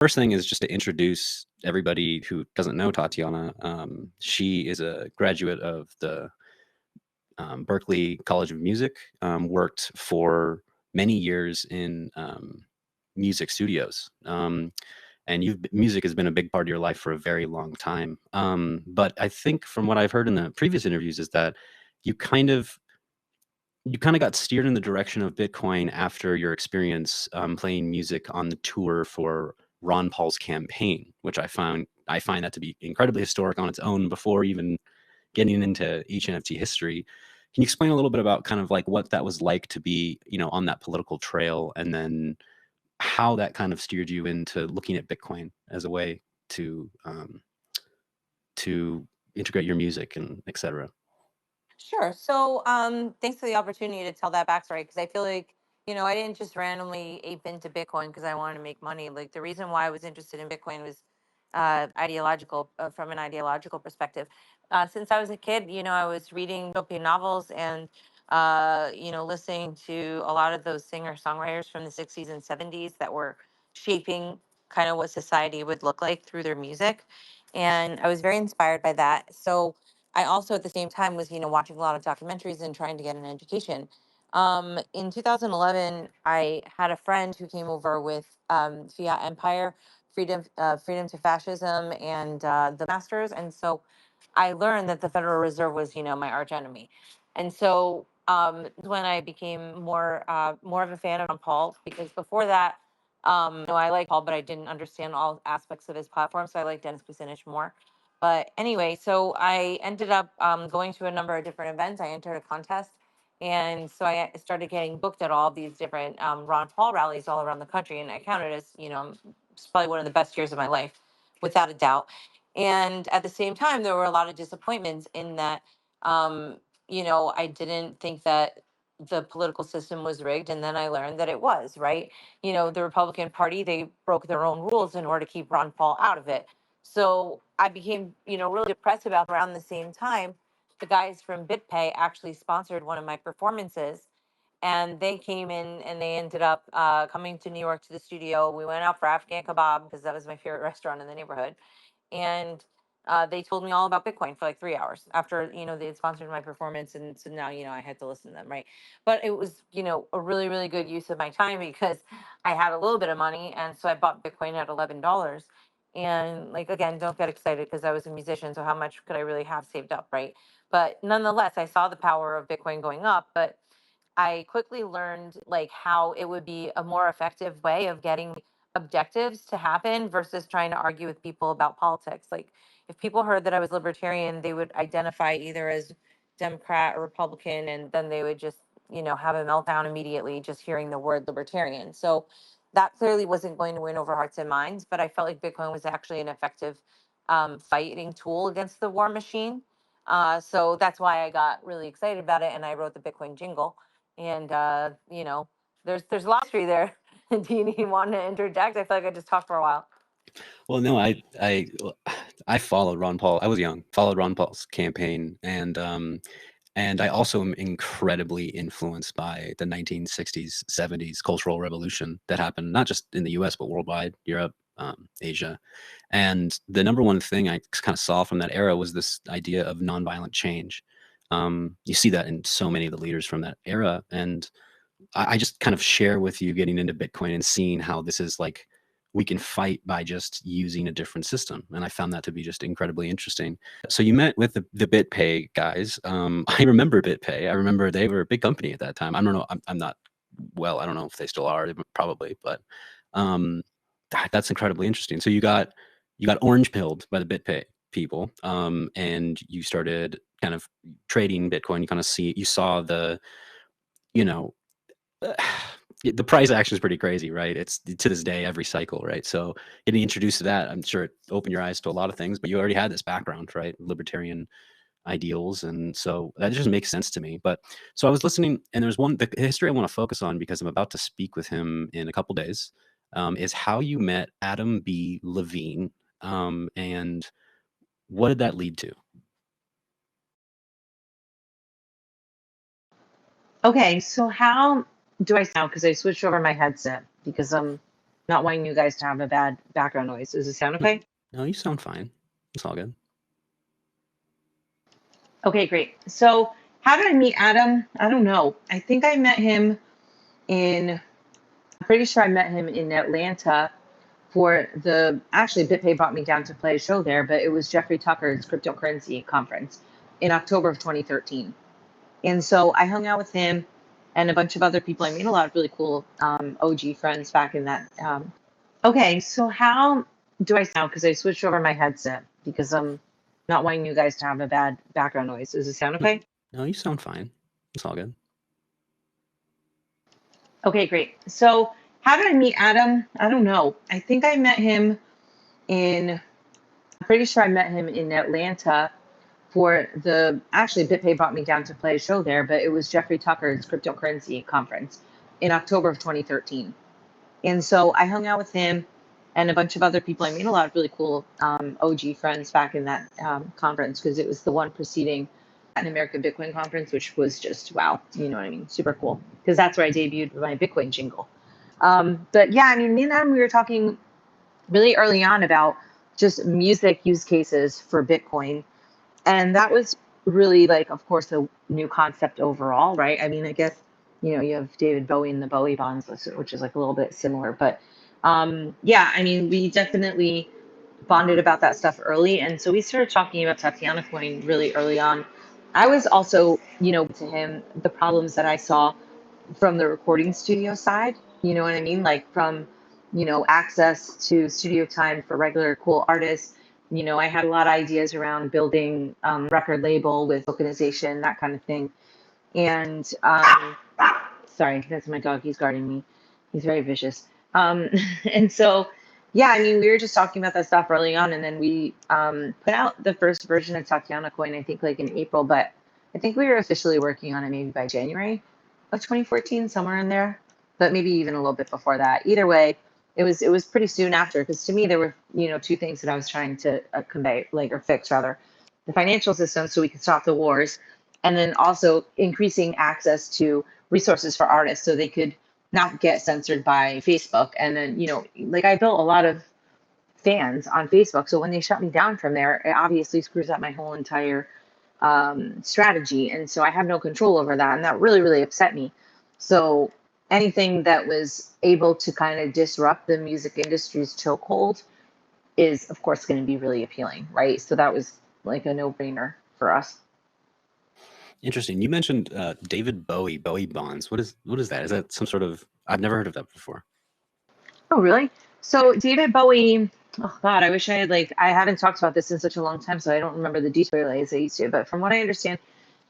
First thing is just to introduce everybody who doesn't know Tatiana. She is a graduate of the Berklee College of Music, worked for many years in music studios. And music has been a big part of your life for a very long time. But I think from what I've heard in the previous interviews is that you kind of got steered in the direction of Bitcoin after your experience playing music on the tour for Ron Paul's campaign, which I find that to be incredibly historic on its own before even getting into HNFT history. Can you explain a little bit about kind of like what that was like to be, on that political trail, and then how that kind of steered you into looking at Bitcoin as a way to integrate your music and et cetera? Sure. So, thanks for the opportunity to tell that backstory because I feel like, I didn't just randomly ape into Bitcoin because I wanted to make money. Like the reason why I was interested in Bitcoin was ideological, from an ideological perspective. Since I was a kid, I was reading dystopian novels and, listening to a lot of those singer songwriters from the 60s and 70s that were shaping kind of what society would look like through their music. And I was very inspired by that. So, I also at the same time was, watching a lot of documentaries and trying to get an education. In 2011, I had a friend who came over with Fiat Empire, Freedom to Fascism, and the Masters. And so I learned that the Federal Reserve was, my arch enemy. And so when I became more of a fan of Ron Paul, because before that, I liked Paul, but I didn't understand all aspects of his platform. So I liked Dennis Kucinich more. But anyway, so I ended up going to a number of different events. I entered a contest. And so I started getting booked at all these different Ron Paul rallies all around the country. And I counted as, it's probably one of the best years of my life, without a doubt. And at the same time, there were a lot of disappointments in that, I didn't think that the political system was rigged. And then I learned that it was, right? The Republican Party, they broke their own rules in order to keep Ron Paul out of it. So I became, really depressed about around the same time. The guys from BitPay actually sponsored one of my performances. And they came in and they ended up coming to New York to the studio. We went out for Afghan kebab because that was my favorite restaurant in the neighborhood. And they told me all about Bitcoin for like 3 hours after, they had sponsored my performance. And so now, I had to listen to them. Right. But it was, a really, really good use of my time because I had a little bit of money. And so I bought Bitcoin at $11. And like, again, don't get excited because I was a musician. So how much could I really have saved up? Right. But nonetheless, I saw the power of Bitcoin going up. But I quickly learned like how it would be a more effective way of getting objectives to happen versus trying to argue with people about politics. Like if people heard that I was libertarian, they would identify either as Democrat or Republican, and then they would just, have a meltdown immediately just hearing the word libertarian. So that clearly wasn't going to win over hearts and minds, but I felt like Bitcoin was actually an effective fighting tool against the war machine. So that's why I got really excited about it, and I wrote the Bitcoin jingle. And there's a lot of history there. Do you want to interject? I feel like I just talked for a while. Well, no, I followed Ron Paul. I was young, followed Ron Paul's campaign, and I also am incredibly influenced by the 1960s, 70s cultural revolution that happened not just in the U.S. but worldwide, Europe, Asia. And the number one thing I kind of saw from that era was this idea of nonviolent change. You see that in so many of the leaders from that era, and I just kind of share with you getting into Bitcoin and seeing how this is like we can fight by just using a different system. And I found that to be just incredibly interesting. So you met with the BitPay guys. I remember BitPay. I remember they were a big company at that time. I don't know. I'm not, well, I don't know if they still are, probably, but um, that's incredibly interesting. So you got orange pilled by the BitPay people, and you started kind of trading Bitcoin. You saw the, you know, the price action is pretty crazy, right? It's to this day, every cycle, right? So getting introduced to that, I'm sure it opened your eyes to a lot of things, but you already had this background, right? Libertarian ideals. And so that just makes sense to me. But so I was listening, and there's the history I want to focus on because I'm about to speak with him in a couple days, is how you met Adam B. Levine, and what did that lead to? Okay, so how do I sound? Because I switched over my headset because I'm not wanting you guys to have a bad background noise. Does it sound okay? No, you sound fine. It's all good. Okay, great. So how did I meet Adam? I don't know. I think I met him I'm pretty sure I met him in Atlanta for actually BitPay brought me down to play a show there, but it was Jeffrey Tucker's cryptocurrency conference in October of 2013. And so I hung out with him and a bunch of other people. I made a lot of really cool OG friends back in that. Okay, so how do I sound? Because I switched over my headset because I'm not wanting you guys to have a bad background noise. Does it sound okay? No, you sound fine. It's all good. Okay, great. So how did I meet Adam? I don't know. I think I met him I'm pretty sure I met him in Atlanta for actually BitPay brought me down to play a show there, but it was Jeffrey Tucker's cryptocurrency conference in October of 2013. And so I hung out with him and a bunch of other people. I made a lot of really cool OG friends back in that conference because it was the one preceding Latin American Bitcoin conference, which was just, wow, you know what I mean? Super cool. Because that's where I debuted my Bitcoin jingle. But yeah, I mean, me and Adam, we were talking really early on about just music use cases for Bitcoin. And that was really like, of course, a new concept overall, right? I mean, I guess, you know, you have David Bowie and the Bowie bonds, which is like a little bit similar. But yeah, I mean, we definitely bonded about that stuff early. And so we started talking about TatianaCoin really early on. I was also, you know, to him, the problems that I saw from the recording studio side, you know what I mean? Like from, you know, access to studio time for regular cool artists. You know, I had a lot of ideas around building record label with tokenization, that kind of thing. And sorry, that's my dog. He's guarding me. He's very vicious. And so, yeah, I mean, we were just talking about that stuff early on, and then we put out the first version of TatianaCoin, I think, like in April, but I think we were officially working on it maybe by January of 2014, somewhere in there, but maybe even a little bit before that. Either way, it was pretty soon after, because to me there were, you know, two things that I was trying to convey, like, or fix rather, the financial system so we could stop the wars, and then also increasing access to resources for artists so they could not get censored by Facebook. And then, you know, like I built a lot of fans on Facebook, so when they shut me down from there, it obviously screws up my whole entire strategy, and so I have no control over that, and that really, really upset me. So anything that was able to kind of disrupt the music industry's chokehold is, of course, going to be really appealing, right? So that was like a no-brainer for us. Interesting. You mentioned David Bowie bonds. What is that? Is that some sort of? I've never heard of that before. Oh, really? So David Bowie, oh God, I wish I had, like, I haven't talked about this in such a long time, so I don't remember the details as I used to. But from what I understand,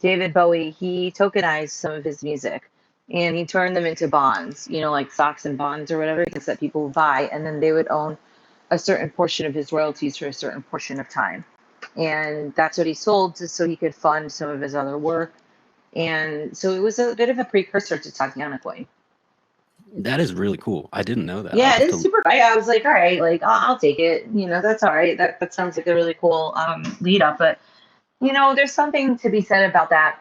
David Bowie, he tokenized some of his music and he turned them into bonds, you know, like stocks and bonds or whatever, things that people would buy, and then they would own a certain portion of his royalties for a certain portion of time. And that's what he sold so he could fund some of his other work. And so it was a bit of a precursor to TatianaCoin. That is really cool. I didn't know that. Yeah, it is super. I was like, all right, like I'll take it. You know, that's all right. That sounds like a really cool lead up. But you know, there's something to be said about that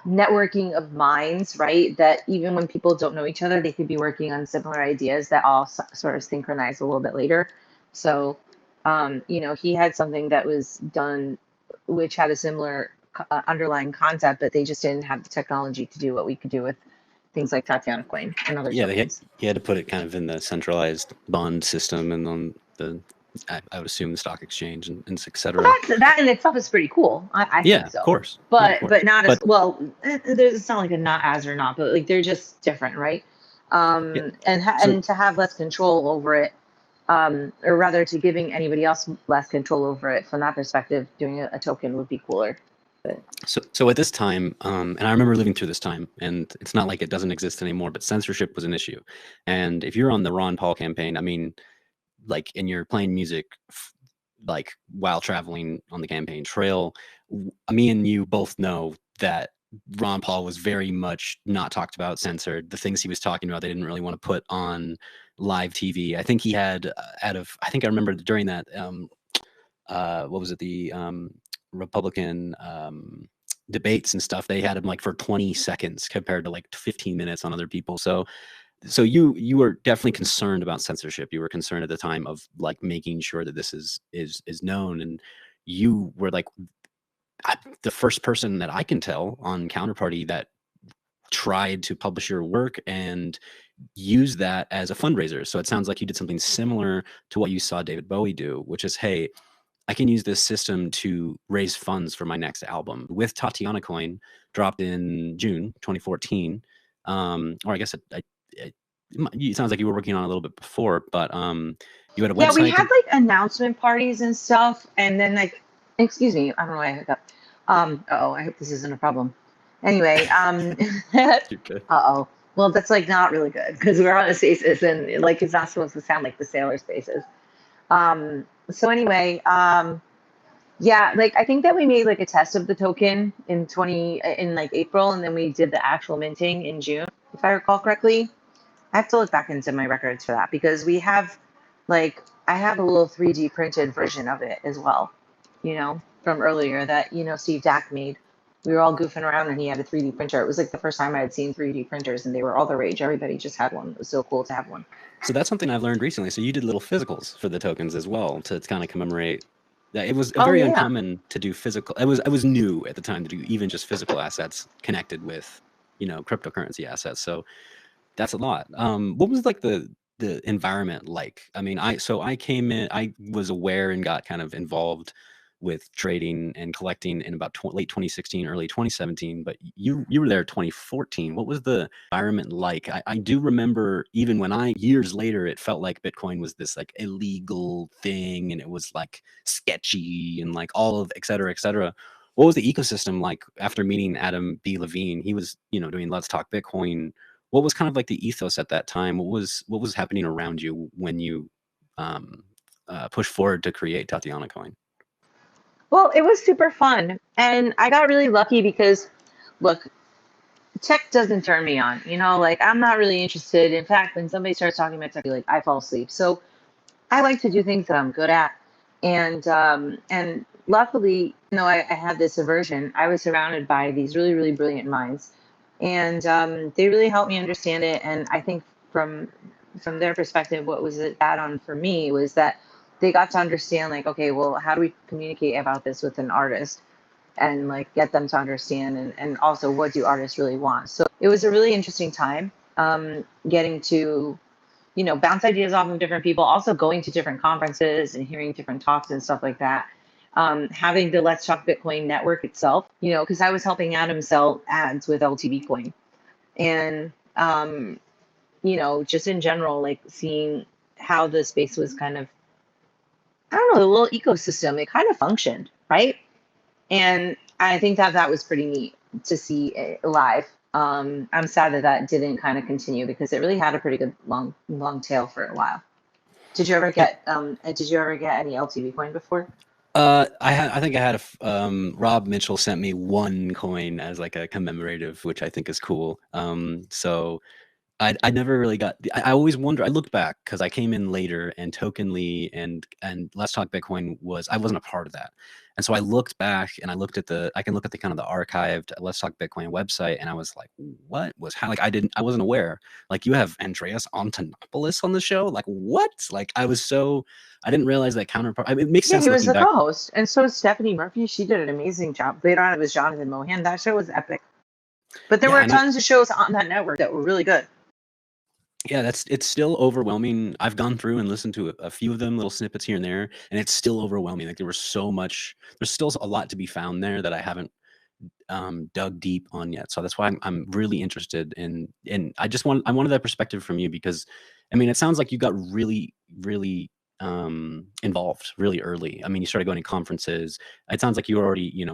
networking of minds, right? That even when people don't know each other, they could be working on similar ideas that all sort of synchronize a little bit later. So, you know, he had something that was done which had a similar underlying concept, but they just didn't have the technology to do what we could do with things like TatianaCoin and other tokens. He had to put it kind of in the centralized bond system and on the, I would assume, the stock exchange and et cetera. Well, that in itself is pretty cool. I think so. Of course. But not as well. It's not like a not as or not, but like they're just different, right? And to have less control over it, or rather to giving anybody else less control over it from that perspective, doing a token would be cooler. But. So at this time, and I remember living through this time, and it's not like it doesn't exist anymore, but censorship was an issue. And if you're on the Ron Paul campaign, I mean, like, and you're playing music, like while traveling on the campaign trail, me and you both know that Ron Paul was very much not talked about, censored. The things he was talking about, they didn't really want to put on live TV. I think he had I think I remember during that, what was it? The Republican debates and stuff, they had him like for 20 seconds compared to like 15 minutes on other people. So So you were definitely concerned about censorship. You were concerned at the time of like making sure that this is known, and you were like the first person that I can tell on Counterparty that tried to publish your work and use that as a fundraiser. So it sounds like you did something similar to what you saw David Bowie do, which is, hey, I can use this system to raise funds for my next album. With TATIANACOIN, dropped in June 2014, or I guess it sounds like you were working on it a little bit before, but you had a Yeah, website. we had like announcement parties and stuff, and then like, excuse me, I don't know why I hiccup. Uh-oh, I hope this isn't a problem. Anyway, You're good. uh-oh. Well, that's like not really good because we're on a Spaces and like it's not supposed to sound like the Sailor Spaces. So anyway, yeah, like I think that we made like a test of the token in like April, and then we did the actual minting in June, if I recall correctly. I have to look back into my records for that because we have like I have a little 3D printed version of it as well, from earlier that, Steve Dack made. We were all goofing around and he had a 3D printer. It was like the first time I had seen 3D printers and they were all the rage. Everybody just had one. It was so cool to have one. So that's something I've learned recently. So you did little physicals for the tokens as well to kind of commemorate. It was very uncommon to do physical. It was new at the time to do even just physical assets connected with, cryptocurrency assets. So that's a lot. What was like the environment like? I mean, I came in, I was aware and got kind of involved with trading and collecting in about late 2016, early 2017, but you were there 2014. What was the environment like? I do remember even when years later, it felt like Bitcoin was this like illegal thing and it was like sketchy and like all of et cetera, et cetera. What was the ecosystem like after meeting Adam B. Levine? He was, doing Let's Talk Bitcoin. What was kind of like the ethos at that time? What was happening around you when you pushed forward to create TatianaCoin? Well, it was super fun. And I got really lucky because, look, tech doesn't turn me on. Like I'm not really interested. In fact, when somebody starts talking about tech, I fall asleep. So I like to do things that I'm good at. And luckily, I had this aversion. I was surrounded by these really, really brilliant minds. And they really helped me understand it. And I think from their perspective, what was it add on for me was that they got to understand like, okay, well, how do we communicate about this with an artist and like get them to understand and also what do artists really want. So it was a really interesting time getting to, bounce ideas off of different people, also going to different conferences and hearing different talks and stuff like that. Having the Let's Talk Bitcoin network itself, because I was helping Adam sell ads with LTV coin. And, just in general, like seeing how the space was kind of, I don't know, the little ecosystem, it kind of functioned, right? And I think that was pretty neat to see it live. I'm sad that didn't kind of continue because it really had a pretty good long tail for a while. Did you ever get any LTV coin before? I think I had Rob Mitchell sent me one coin as like a commemorative, which I think is cool. So I never really got. I always wonder. I looked back because I came in later, and Tokenly and Let's Talk Bitcoin I wasn't a part of that, and so I looked back and I can look at the kind of the archived Let's Talk Bitcoin website, and I was like, what was how like I wasn't aware. Like you have Andreas Antonopoulos on the show. Like what? Like I didn't realize that Counterpart. I mean, it makes sense. He was the back. co-host, and so is Stephanie Murphy. She did an amazing job. Later on, it was Jonathan Mohan. That show was epic. But there were tons of shows on that network that were really good. Yeah, it's still overwhelming. I've gone through and listened to a few of them, little snippets here and there, and it's still overwhelming. Like there's still a lot to be found there that I haven't dug deep on yet. So that's why I'm really interested in I wanted that perspective from you because I mean it sounds like you got really, really involved really early. I mean you started going to conferences. It sounds like you were already,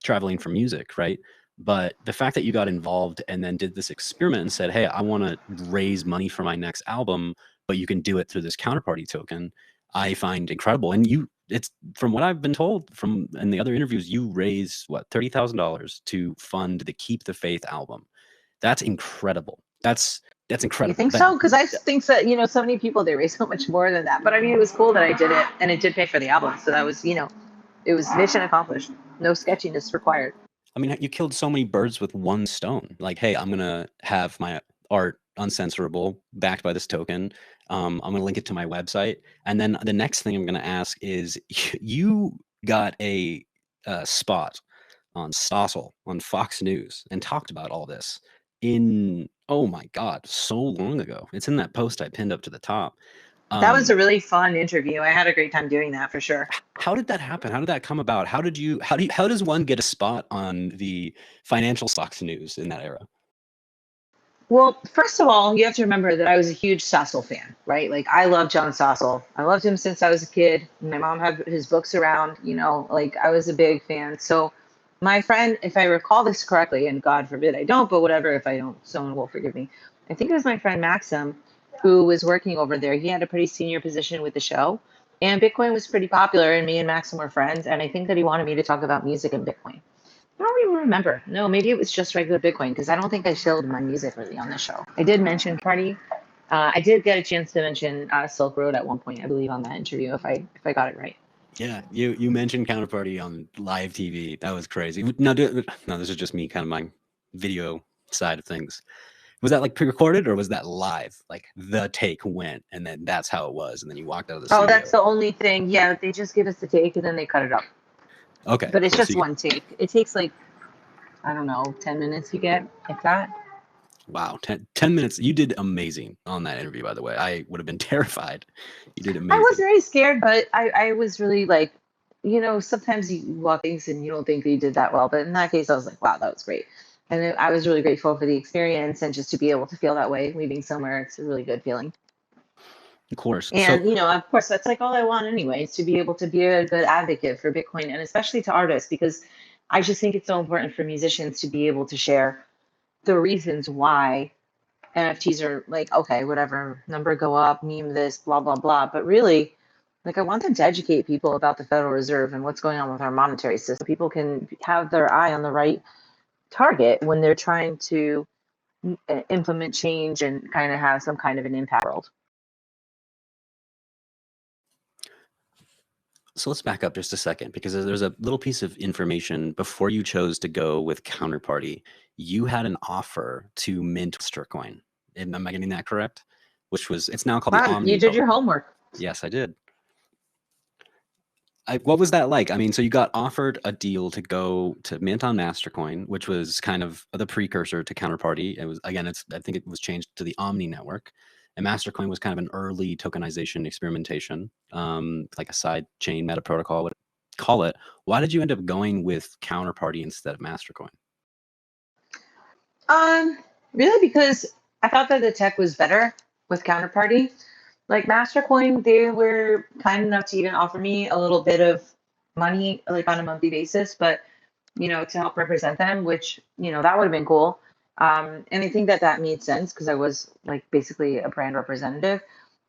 traveling for music, right? But the fact that you got involved and then did this experiment and said, hey, I want to raise money for my next album, but you can do it through this Counterparty token, I find incredible. And it's from what I've been told from in the other interviews, you raised what, $30,000 to fund the Keep the Faith album. That's incredible. That's incredible. You think so? Because I think that, so many people, they raise so much more than that. But I mean, it was cool that I did it and it did pay for the album. So that was, it was mission accomplished. No sketchiness required. I mean, you killed so many birds with one stone. Like, hey, I'm going to have my art uncensorable, backed by this token. I'm going to link it to my website. And then the next thing I'm going to ask is, you got a spot on Stossel on Fox News and talked about all this in, oh my God, so long ago. It's in that post I pinned up to the top. That was a really fun interview. I had a great time doing that for sure. How did that happen? How did that come about? How does one get a spot on the financial Fox News in that era? Well, first of all, you have to remember that I was a huge Stossel fan, right? Like I love John Stossel. I loved him since I was a kid. My mom had his books around, like I was a big fan. So my friend, if I recall this correctly, and God forbid I don't, but whatever, if I don't, someone will forgive me. I think it was my friend Maxim who was working over there. He had a pretty senior position with the show, and Bitcoin was pretty popular, and me and Maxim were friends. And I think that he wanted me to talk about music and Bitcoin. I don't even remember. No, maybe it was just regular Bitcoin because I don't think I showed my music really on the show. I did mention Party. I did get a chance to mention Silk Road at one point, I believe, on that interview, if I got it right. Yeah, you mentioned Counterparty on live TV. That was crazy. No, this is just me, kind of my video side of things. Was that like pre-recorded or was that live? Like the take went and then that's how it was, and then you walked out of the studio. Oh, that's the only thing. Yeah, they just give us the take and then they cut it up. Okay. But it's just one take. It takes like, I don't know, 10 minutes to get, like that. Wow, 10 minutes. You did amazing on that interview, by the way. I would have been terrified. You did amazing. I was very scared, but I was really like, sometimes you walk things and you don't think that you did that well. But in that case, I was like, wow, that was great. And I was really grateful for the experience and just to be able to feel that way leaving somewhere. It's a really good feeling. Of course. And, of course, that's like all I want anyway, is to be able to be a good advocate for Bitcoin and especially to artists, because I just think it's so important for musicians to be able to share the reasons why NFTs are like, okay, whatever, number go up, meme this, blah, blah, blah. But really, like, I want them to educate people about the Federal Reserve and what's going on with our monetary system. People can have their eye on the right target when they're trying to implement change and kind of have some kind of an impact world. So let's back up just a second, because there's a little piece of information before you chose to go with Counterparty. You had an offer to mint Mastercoin. Am I getting that correct? Which was, it's now called the Omni. You did your homework. Yes, I did. What was that like? I mean, so you got offered a deal to go to mint on Mastercoin, which was kind of the precursor to Counterparty. It was, again, I think it was changed to the Omni network. And Mastercoin was kind of an early tokenization experimentation, like a side chain meta protocol, would call it. Why did you end up going with Counterparty instead of Mastercoin? Really because I thought that the tech was better with Counterparty. Like Mastercoin, they were kind enough to even offer me a little bit of money, like on a monthly basis, but to help represent them, which that would have been cool. And I think that made sense because I was like basically a brand representative.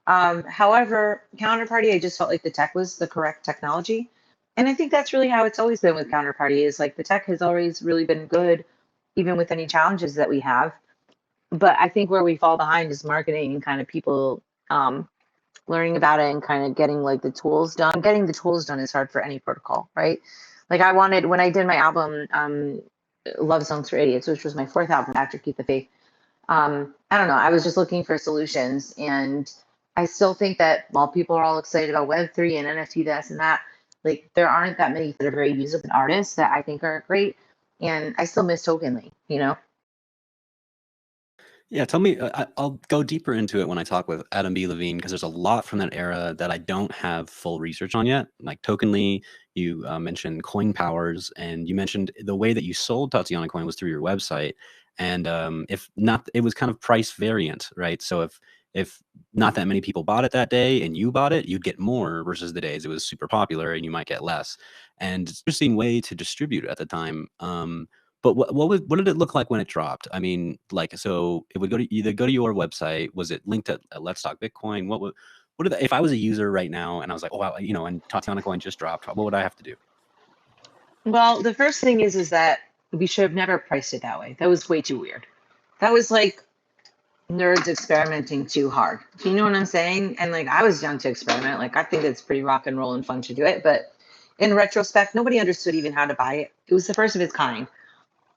However, Counterparty, I just felt like the tech was the correct technology. And I think that's really how it's always been with Counterparty, is like the tech has always really been good, even with any challenges that we have. But I think where we fall behind is marketing and kind of people learning about it and kind of getting like the tools done. Getting the tools done is hard for any protocol, right? Like when I did my album, Love Songs for Idiots, which was my fourth album after Keep the Faith. I don't know. I was just looking for solutions. And I still think that while people are all excited about Web3 and NFT this and that, like there aren't that many that are very usable artists that I think are great. And I still miss Tokenly, Yeah, tell me, I'll go deeper into it when I talk with Adam B. Levine, because there's a lot from that era that I don't have full research on yet. Like Tokenly, you mentioned coin powers, and you mentioned the way that you sold TatianaCoin was through your website. And if not, it was kind of price variant, right? So if not that many people bought it that day and you bought it, you'd get more versus the days it was super popular and you might get less. And it's an interesting way to distribute at the time. But what did it look like when it dropped? I mean, like, so it would go to your website. Was it linked at Let's Talk Bitcoin? If I was a user right now and I was like, oh wow, and TatianaCoin just dropped, what would I have to do? Well, the first thing is that we should have never priced it that way. That was way too weird. That was like nerds experimenting too hard. Do you know what I'm saying? And like I was young to experiment. Like I think it's pretty rock and roll and fun to do it. But in retrospect, nobody understood even how to buy it. It was the first of its kind.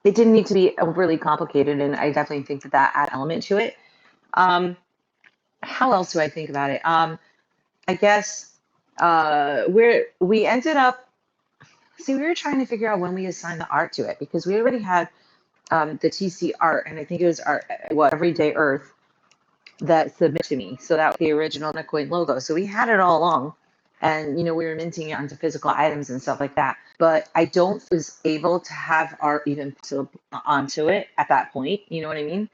It didn't need to be overly complicated, and I definitely think that add element to it. How else do I think about it? I guess we ended up, see, we were trying to figure out when we assigned the art to it because we already had the TC art, and I think it was our Everyday Earth that submitted to me. So that was the original Bitcoin logo. So we had it all along, and we were minting it onto physical items and stuff like that. But I don't was able to have art even onto it at that point. You know what I mean?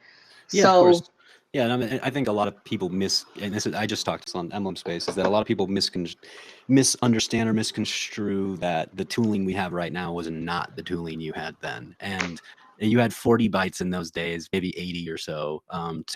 Yeah, of So course. Yeah, and I think a lot of people and this is, I just talked to on Emblem Space, is that a lot of people misunderstand or misconstrue that the tooling we have right now was not the tooling you had then. And you had 40 bytes in those days, maybe 80 or so,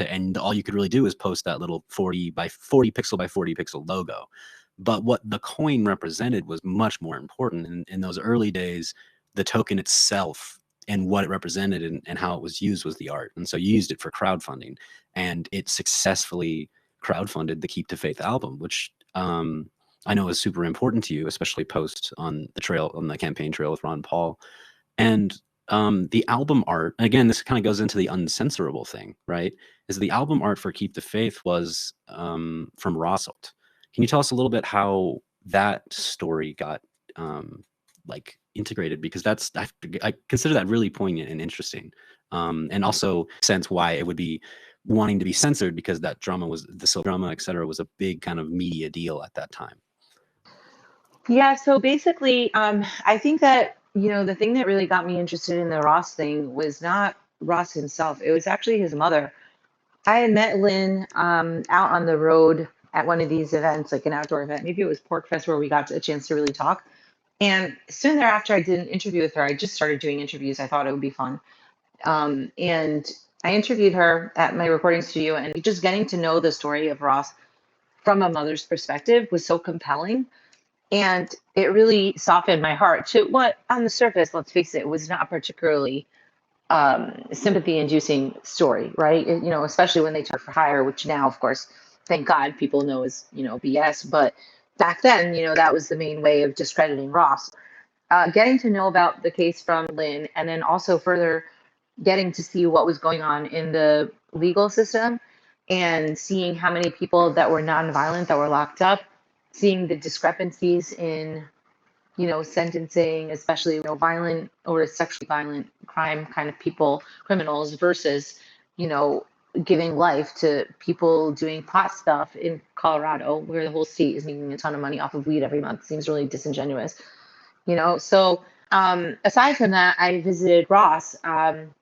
and all you could really do is post that little 40 by 40 pixel by 40 pixel logo. But what the coin represented was much more important. In those early days, the token itself and what it represented and how it was used was the art. And so you used it for crowdfunding, and it successfully crowdfunded the Keep the Faith album, which I know is super important to you, especially post on the campaign trail with Ron Paul. And the album art, again, this kind of goes into the uncensorable thing, right? Is the album art for Keep the Faith was from Rosselt. Can you tell us a little bit how that story got like integrated? Because I consider that really poignant and interesting, and also sense why it would be wanting to be censored, because that drama was the silver drama, et cetera, was a big kind of media deal at that time. yeah, so basically, I think that the thing that really got me interested in the Ross thing was not Ross himself. It was actually his mother. I had met Lynn out on the road at one of these events, like an outdoor event. Maybe it was Pork Fest, where we got a chance to really talk. And soon thereafter, I did an interview with her. I just started doing interviews. I thought it would be fun. And I interviewed her at my recording studio, and just getting to know the story of Ross from a mother's perspective was so compelling. And it really softened my heart to what, on the surface, let's face it, was not particularly sympathy-inducing story, right? Especially when they took for hire, which now, of course, thank God, people know is BS. But back then, that was the main way of discrediting Ross. Getting to know about the case from Lynn, and then also further getting to see what was going on in the legal system, and seeing how many people that were nonviolent that were locked up, seeing the discrepancies in sentencing, especially violent or sexually violent crime kind of criminals versus giving life to people doing pot stuff in Colorado, where the whole state is making a ton of money off of weed every month. Seems really disingenuous. So aside from that, I visited Ross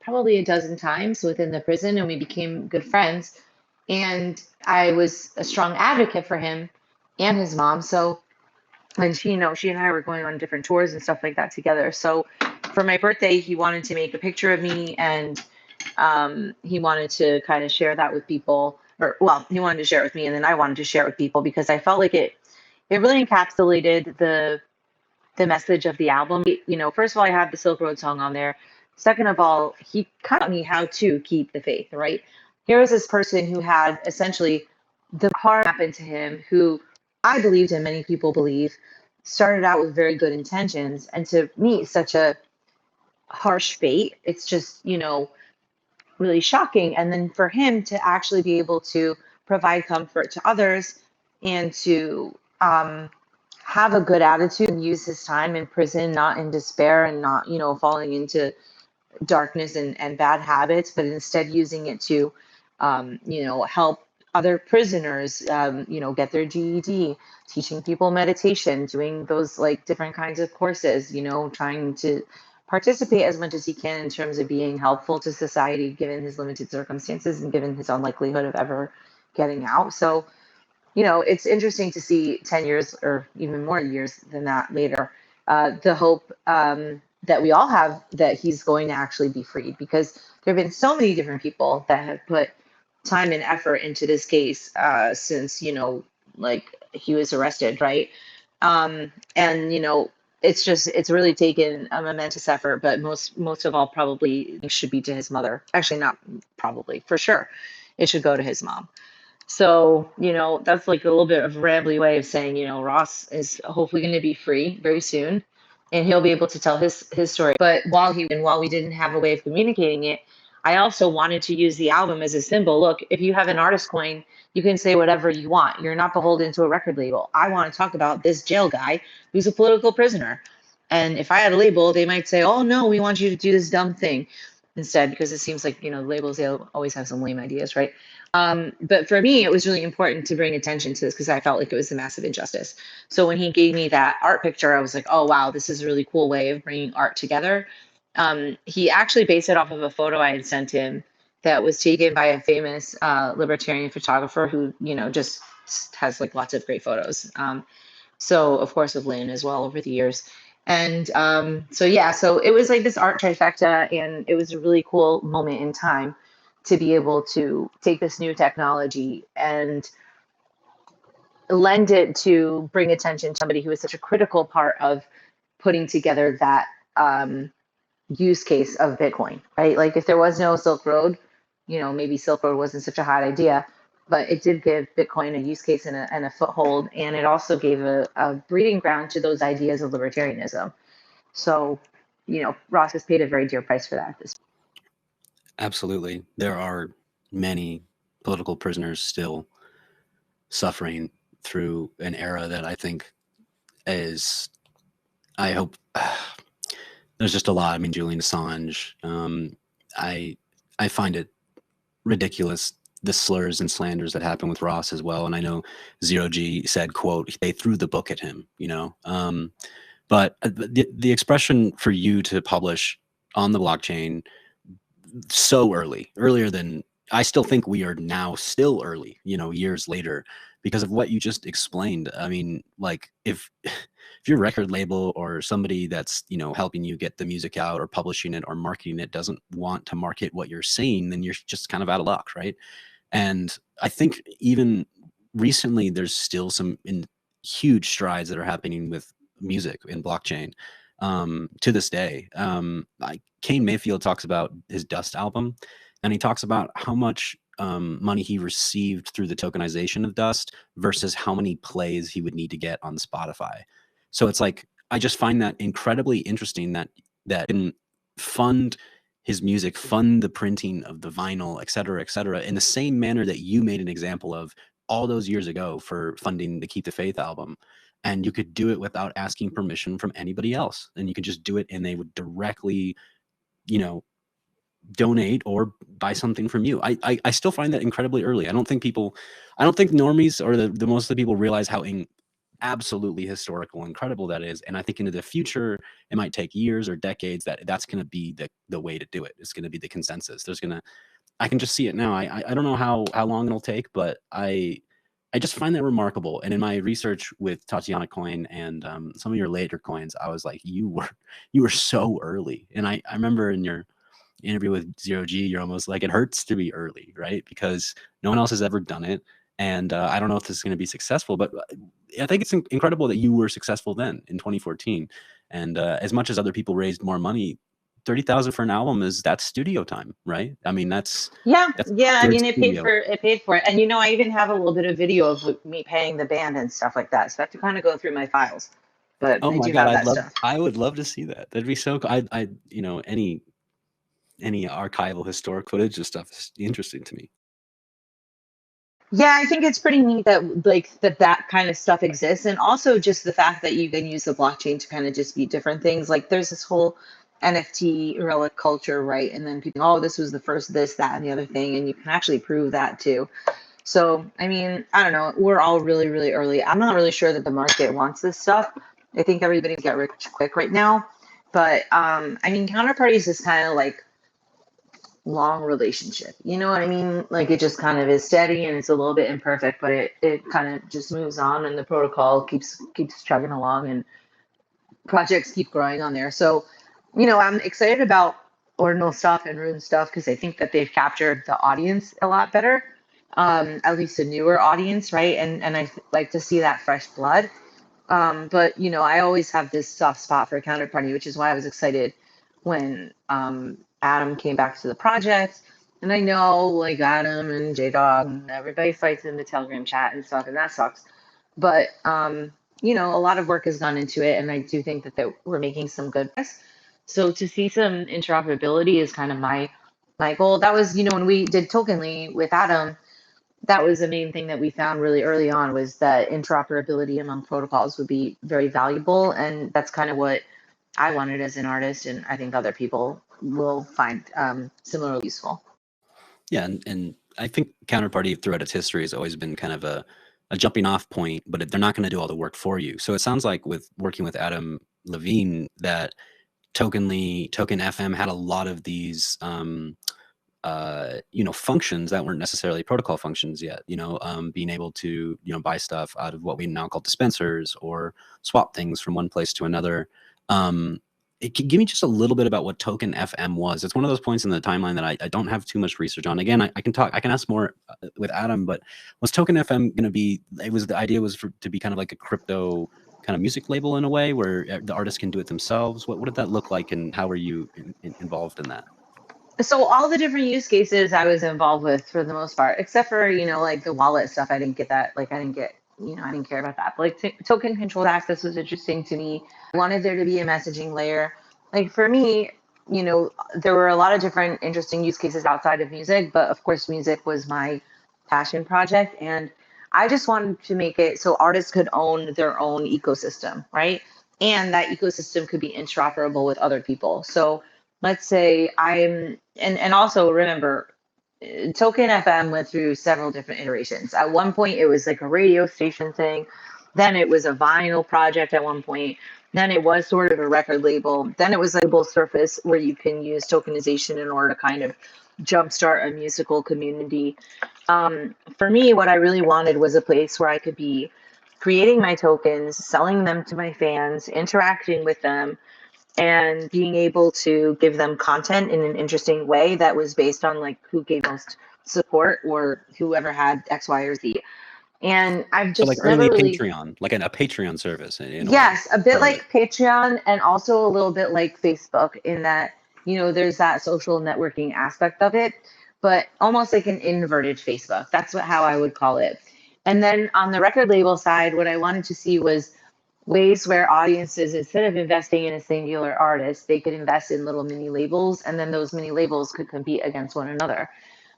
probably a dozen times within the prison, and we became good friends. And I was a strong advocate for him and his mom. So, and she and I were going on different tours and stuff like that together. So for my birthday, he wanted to make a picture of me, and he wanted to kind of share that with people. He wanted to share it with me, and then I wanted to share it with people, because I felt like it really encapsulated the message of the album. First of all, I have the Silk Road song on there. Second of all, he taught me how to keep the faith, right? Here was this person who had essentially the harm happen to him, who I believed, and many people believe, started out with very good intentions, and to meet such a harsh fate, it's just, really shocking. And then for him to actually be able to provide comfort to others, and to have a good attitude, and use his time in prison not in despair, and not falling into darkness and bad habits, but instead using it to help other prisoners get their GED, teaching people meditation, doing those like different kinds of courses, trying to participate as much as he can in terms of being helpful to society, given his limited circumstances and given his unlikelihood of ever getting out. So it's interesting to see 10 years or even more years than that later, the hope that we all have that he's going to actually be freed, because there have been so many different people that have put time and effort into this case since, like he was arrested, right? And, it's really taken a momentous effort, but most of all, probably should be to his mother. Actually, not probably, for sure. It should go to his mom. So, that's like a little bit of a rambly way of saying, Ross is hopefully going to be free very soon, and he'll be able to tell his story. But while we didn't have a way of communicating it, I also wanted to use the album as a symbol. Look, if you have an artist coin, you can say whatever you want. You're not beholden to a record label. I want to talk about this jail guy who's a political prisoner. And if I had a label, they might say, oh, no, we want you to do this dumb thing instead, because it seems like, labels, they always have some lame ideas, right? But for me, it was really important to bring attention to this because I felt like it was a massive injustice. So when he gave me that art picture, I was like, oh, wow, this is a really cool way of bringing art together. He actually based it off of a photo I had sent him that was taken by a famous libertarian photographer who, just has like lots of great photos. So of course with Lynn as well over the years. And so it was like this art trifecta, and it was a really cool moment in time to be able to take this new technology and lend it to bring attention to somebody who is such a critical part of putting together that use case of Bitcoin, right? Like if there was no Silk Road, maybe Silk Road wasn't such a hot idea, but it did give Bitcoin a use case and a foothold. And it also gave a breeding ground to those ideas of libertarianism. So, Ross has paid a very dear price for that. Absolutely. There are many political prisoners still suffering through an era that I think is, I hope, there's just a lot. I mean, Julian Assange, I find it ridiculous, the slurs and slanders that happen with Ross as well. And I know Zero G said, quote, they threw the book at him, but the expression for you to publish on the blockchain so earlier than I still think we are now still early, years later, because of what you just explained. I mean, like if your record label or somebody that's, helping you get the music out or publishing it or marketing it doesn't want to market what you're saying, then you're just kind of out of luck, right? And I think even recently, there's still some huge strides that are happening with music in blockchain to this day. Kane Mayfield talks about his Dust album, and he talks about how much money he received through the tokenization of Dust versus how many plays he would need to get on Spotify. So it's like, I just find that incredibly interesting that can fund his music, fund the printing of the vinyl, et cetera, in the same manner that you made an example of all those years ago for funding the Keep the Faith album. And you could do it without asking permission from anybody else. And you could just do it and they would directly, donate or buy something from you. I still find that incredibly early. I don't think normies or the most of the people realize how absolutely historical and incredible that is. And I think into the future, it might take years or decades that's going to be the way to do it. It's going to be the consensus. I can just see it now. I don't know how long it'll take, but I just find that remarkable. And in my research with TATIANACOIN and some of your later coins, I was like, you were so early. And I remember in your interview with Zero G, you're almost like, it hurts to be early, right? Because no one else has ever done it. And I don't know if this is going to be successful, but I think it's incredible that you were successful then in 2014. And as much as other people raised more money, 30,000 for an album that's studio time, right? I mean, that's yeah. I mean, it paid for it. And I even have a little bit of video of me paying the band and stuff like that. So I have to kind of go through my files. But oh I my do God, have that stuff. I would love to see that. That'd be so cool. Any archival historic footage and stuff is interesting to me. Yeah, I think it's pretty neat that that kind of stuff exists. And also just the fact that you can use the blockchain to kind of just be different things. Like there's this whole NFT relic culture, right? And then people, oh, this was the first this, that, and the other thing. And you can actually prove that too. So, I mean, I don't know. We're all really, really early. I'm not really sure that the market wants this stuff. I think everybody's get rich quick right now. But I mean, Counterparty is just kind of like long relationship. You know what I mean? Like it just kind of is steady and it's a little bit imperfect, but it kind of just moves on and the protocol keeps chugging along and projects keep growing on there. So, I'm excited about Ordinal stuff and Rune stuff because I think that they've captured the audience a lot better. At least a newer audience, right? And I like to see that fresh blood. But I always have this soft spot for Counterparty, which is why I was excited when Adam came back to the project. And I know like Adam and J-Dog and everybody fights in the Telegram chat and stuff, and that sucks. But a lot of work has gone into it, and I do think that we're making some good progress. So to see some interoperability is kind of my my goal. That was, when we did Tokenly with Adam, that was the main thing that we found really early on, was that interoperability among protocols would be very valuable. And that's kind of what I wanted as an artist. And I think other people will find similarly useful. Yeah, and I think Counterparty throughout its history has always been kind of a jumping off point, but they're not going to do all the work for you. So it sounds like with working with Adam Levine that Tokenly, Token FM had a lot of these functions that weren't necessarily protocol functions yet, being able to, buy stuff out of what we now call dispensers or swap things from one place to another. Give me just a little bit about what Token FM was. It's one of those points in the timeline that I don't have too much research on. Again, I can ask more with Adam, but was Token FM going to be, the idea was to be kind of like a crypto kind of music label in a way where the artists can do it themselves? What did that look like, and how were you involved in that? So all the different use cases I was involved with for the most part, except for, like the wallet stuff, I didn't get that. Like I didn't care about that. But like token controlled access was interesting to me. I wanted there to be a messaging layer. Like for me, there were a lot of different interesting use cases outside of music, but of course music was my passion project. And I just wanted to make it so artists could own their own ecosystem, right? And that ecosystem could be interoperable with other people. So let's say and also remember, Token FM went through several different iterations. At one point, it was like a radio station thing. Then it was a vinyl project at one point. Then it was sort of a record label. Then it was a label surface where you can use tokenization in order to kind of jumpstart a musical community. For me, what I really wanted was a place where I could be creating my tokens, selling them to my fans, interacting with them, and being able to give them content in an interesting way that was based on like who gave most support or whoever had X, Y, or Z. And I've just like never early really Patreon, like a Patreon service. Yes, a bit like Patreon, and also a little bit like Facebook in that, there's that social networking aspect of it, but almost like an inverted Facebook. That's how I would call it. And then on the record label side, what I wanted to see was ways where audiences, instead of investing in a singular artist, they could invest in little mini labels, and then those mini labels could compete against one another,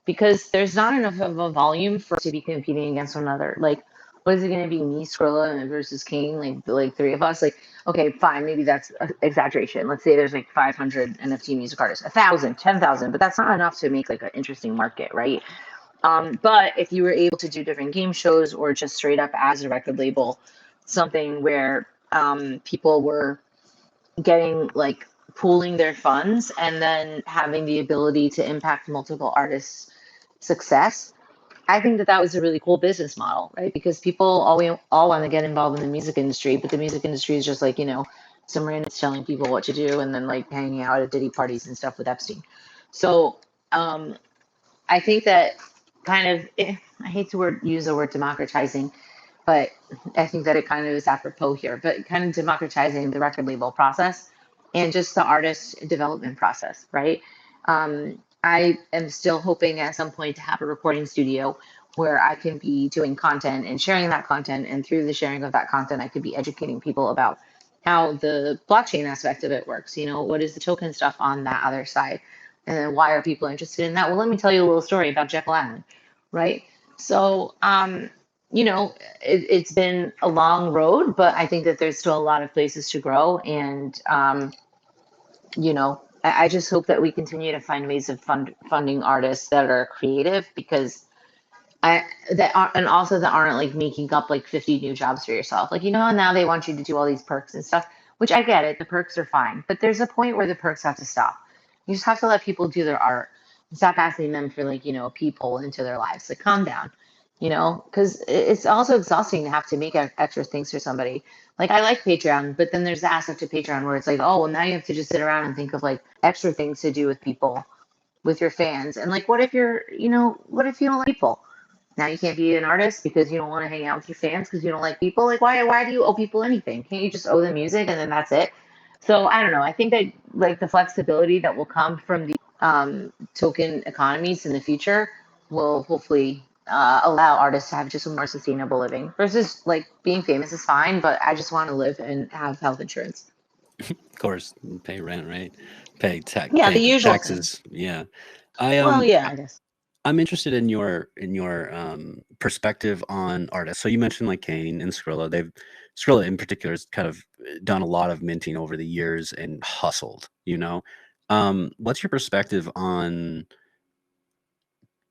because there's not enough of a volume for us to be competing against one another. Like, what is it going to be, me, Skrilla versus Kane, like three of us? Like, okay, fine, maybe that's an exaggeration. Let's say there's like 500 NFT music artists, 1,000, 10,000, but that's not enough to make like an interesting market, right? But if you were able to do different game shows, or just straight up as a record label, something where people were getting like pooling their funds and then having the ability to impact multiple artists' success, I think that was a really cool business model, right? Because people all want to get involved in the music industry, but the music industry is just like, some randoms telling people what to do and then like hanging out at Diddy parties and stuff with Epstein. So I think that I hate to use the word democratizing, but I think that it kind of is apropos here, but kind of democratizing the record label process and just the artist development process, right? I am still hoping at some point to have a recording studio where I can be doing content and sharing that content. And through the sharing of that content, I could be educating people about how the blockchain aspect of it works. What is the token stuff on that other side? And then why are people interested in that? Well, let me tell you a little story about Jekyll Island, right? So, it's been a long road, but I think that there's still a lot of places to grow. And, I just hope that we continue to find ways of funding artists that are creative, because and also that aren't like making up like 50 new jobs for yourself. Like, now they want you to do all these perks and stuff, which I get it. The perks are fine, but there's a point where the perks have to stop. You just have to let people do their art and stop asking them for like, a peephole into their lives. Like, calm down, because it's also exhausting to have to make extra things for somebody. Like, I like Patreon, but then there's the aspect of Patreon where it's like, oh, well, now you have to just sit around and think of like extra things to do with people, with your fans. And like, what if what if you don't like people? Now you can't be an artist because you don't want to hang out with your fans because you don't like people. Like, why do you owe people anything? Can't you just owe them music and then that's it? So I don't know. I think that like the flexibility that will come from the token economies in the future will hopefully allow artists to have just a more sustainable living, versus like being famous is fine, but I just want to live and have health insurance. Of course, pay rent, right? Pay the usual taxes. Yeah. I Well, yeah, I guess. I'm interested in your perspective on artists. So you mentioned like Kane and Skrilla. Skrilla in particular has kind of done a lot of minting over the years and hustled. What's your perspective on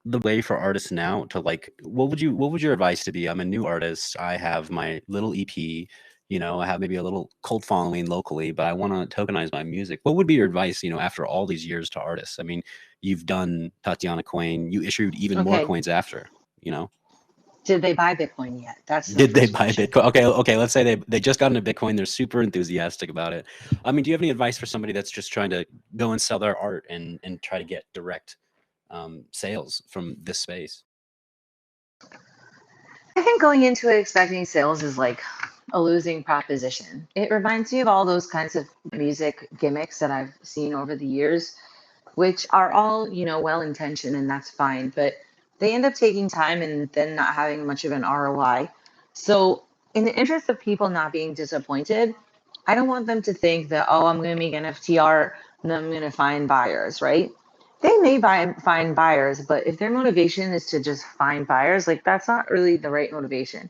the way for artists now to like? What would your advice to be? I'm a new artist. I have my little EP. I have maybe a little cult following locally, but I want to tokenize my music. What would be your advice, after all these years to artists? I mean, you've done Tatiana Coin, you issued even more Okay. coins after, you know. Did they buy Bitcoin yet? That's the Did they first buy question. Bitcoin? Okay, let's say they just got into Bitcoin, they're super enthusiastic about it. I mean, do you have any advice for somebody that's just trying to go and sell their art and try to get direct sales from this space? I think going into it expecting sales is like a losing proposition. It reminds me of all those kinds of music gimmicks that I've seen over the years, which are all, well intentioned and that's fine, but they end up taking time and then not having much of an ROI. So, in the interest of people not being disappointed, I don't want them to think that, oh, I'm going to make NFT art and then I'm going to find buyers, right? They may find buyers, but if their motivation is to just find buyers, like that's not really the right motivation.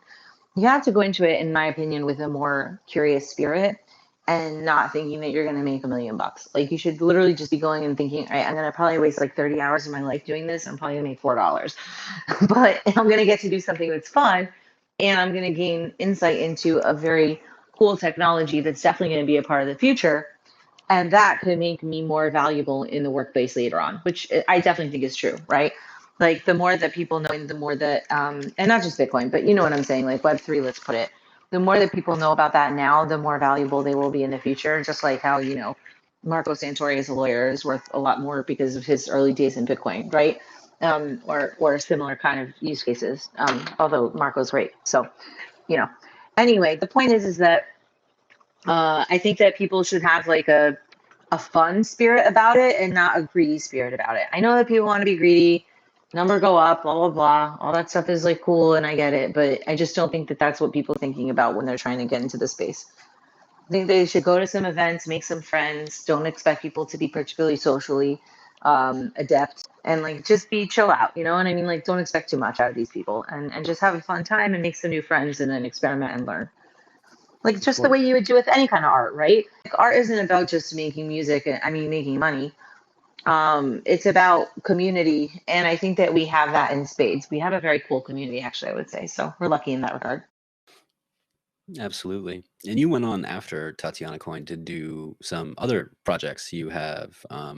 You have to go into it, in my opinion, with a more curious spirit and not thinking that you're going to make $1 million. Like you should literally just be going and thinking, all right, I'm going to probably waste like 30 hours of my life doing this. I'm probably going to make $4, but I'm going to get to do something that's fun. And I'm going to gain insight into a very cool technology that's definitely going to be a part of the future. And that could make me more valuable in the workplace later on, which I definitely think is true, right? Like the more that people know, and the more that, and not just Bitcoin, but you know what I'm saying, like Web3, let's put it. The more that people know about that now, the more valuable they will be in the future. Just like how, Marco Santori as a lawyer is worth a lot more because of his early days in Bitcoin, right? Or similar kind of use cases. Although Marco's great. So, you know, anyway, the point is that I think that people should have like a fun spirit about it and not a greedy spirit about it. I know that people want to be greedy, number go up, blah blah blah. All that stuff is like cool, and I get it, but I just don't think that that's what people are thinking about when they're trying to get into the space. I think they should go to some events, make some friends. Don't expect people to be particularly socially adept, and like just be chill out. You know what I mean? Like don't expect too much out of these people, and just have a fun time and make some new friends, and then experiment and learn. Like Of just the way course. you would do with any kind of art, right? Like art isn't about just making music. I mean, making money. It's about community, and I think that we have that in spades. We have a very cool community, actually, I would say. So we're lucky in that regard. Absolutely. And you went on after Tatiana Coin to do some other projects. You have uh,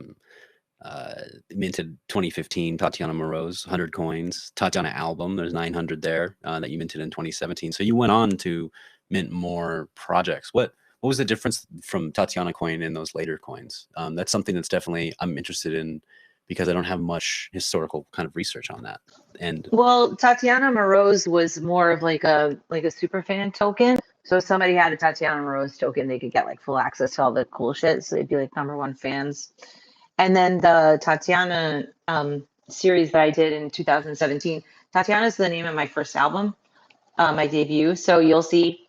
minted 2015 Tatiana Moroz, 100 coins. Tatiana album, there's 900 there that you minted in 2017. So you went on to mint more projects. What was the difference from Tatiana Coin and those later coins? That's something that's definitely I'm interested in because I don't have much historical kind of research on that. And Well, Tatiana Moroz was more of like a super fan token. So if somebody had a Tatiana Moroz token, they could get like full access to all the cool shit. So they'd be like #1 fans. And then the Tatiana series that I did in 2017, Tatiana is the name of my first album, my debut. So you'll see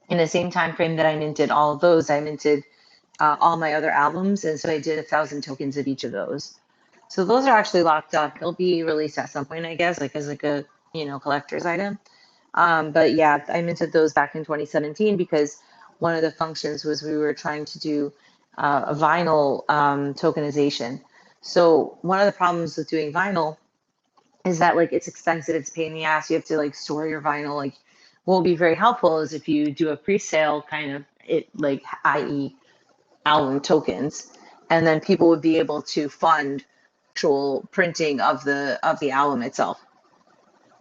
in the same time frame that I minted all of those, I minted all my other albums, and so I did 1,000 tokens of each of those. So those are actually locked up. They'll be released at some point, I guess, like as like a collector's item. But yeah, I minted those back in 2017 because one of the functions was we were trying to do a vinyl tokenization. So one of the problems with doing vinyl is that like it's expensive, it's a pain in the ass. You have to like store your vinyl. Like, what will be very helpful is if you do a pre-sale kind of it, like i.e. album tokens, and then people would be able to fund actual printing of the album itself.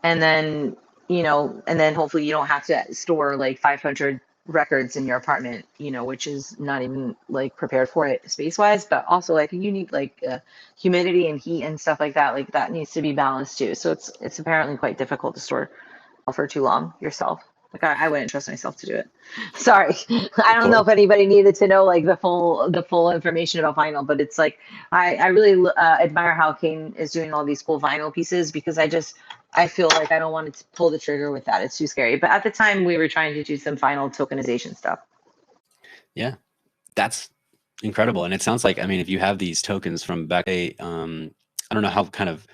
And then and then hopefully you don't have to store like 500 records in your apartment, which is not even like prepared for it space wise, but also like you need like humidity and heat and stuff like that needs to be balanced too. So it's apparently quite difficult to store for too long yourself. Like I wouldn't trust myself to do it. Sorry, I of don't know course. if anybody needed to know like the full information about vinyl, but it's like I really admire how Kane is doing all these cool vinyl pieces because I feel like I don't want to pull the trigger with that. It's too scary. But at the time, we were trying to do some vinyl tokenization stuff. Yeah, that's incredible. And it sounds like, I mean, if you have these tokens from back day, I don't know how kind of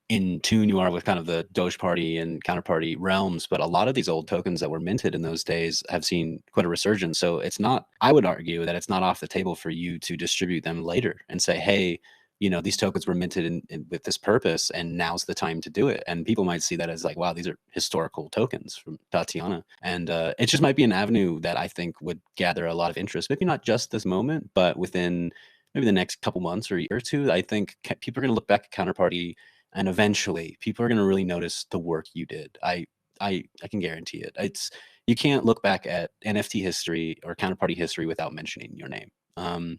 in tune you are with kind of the Doge Party and Counterparty realms, but a lot of these old tokens that were minted in those days have seen quite a resurgence. So it's not, I would argue that it's not off the table for you to distribute them later and say, hey, you know, these tokens were minted with this purpose, and now's the time to do it. And people might see that as like, wow, these are historical tokens from Tatiana. And it just might be an avenue that I think would gather a lot of interest, maybe not just this moment, but within maybe the next couple months or a year or two. I think people are going to look back at Counterparty, and eventually people are going to really notice the work you did. I can guarantee it. It's, you can't look back at NFT history or Counterparty history without mentioning your name.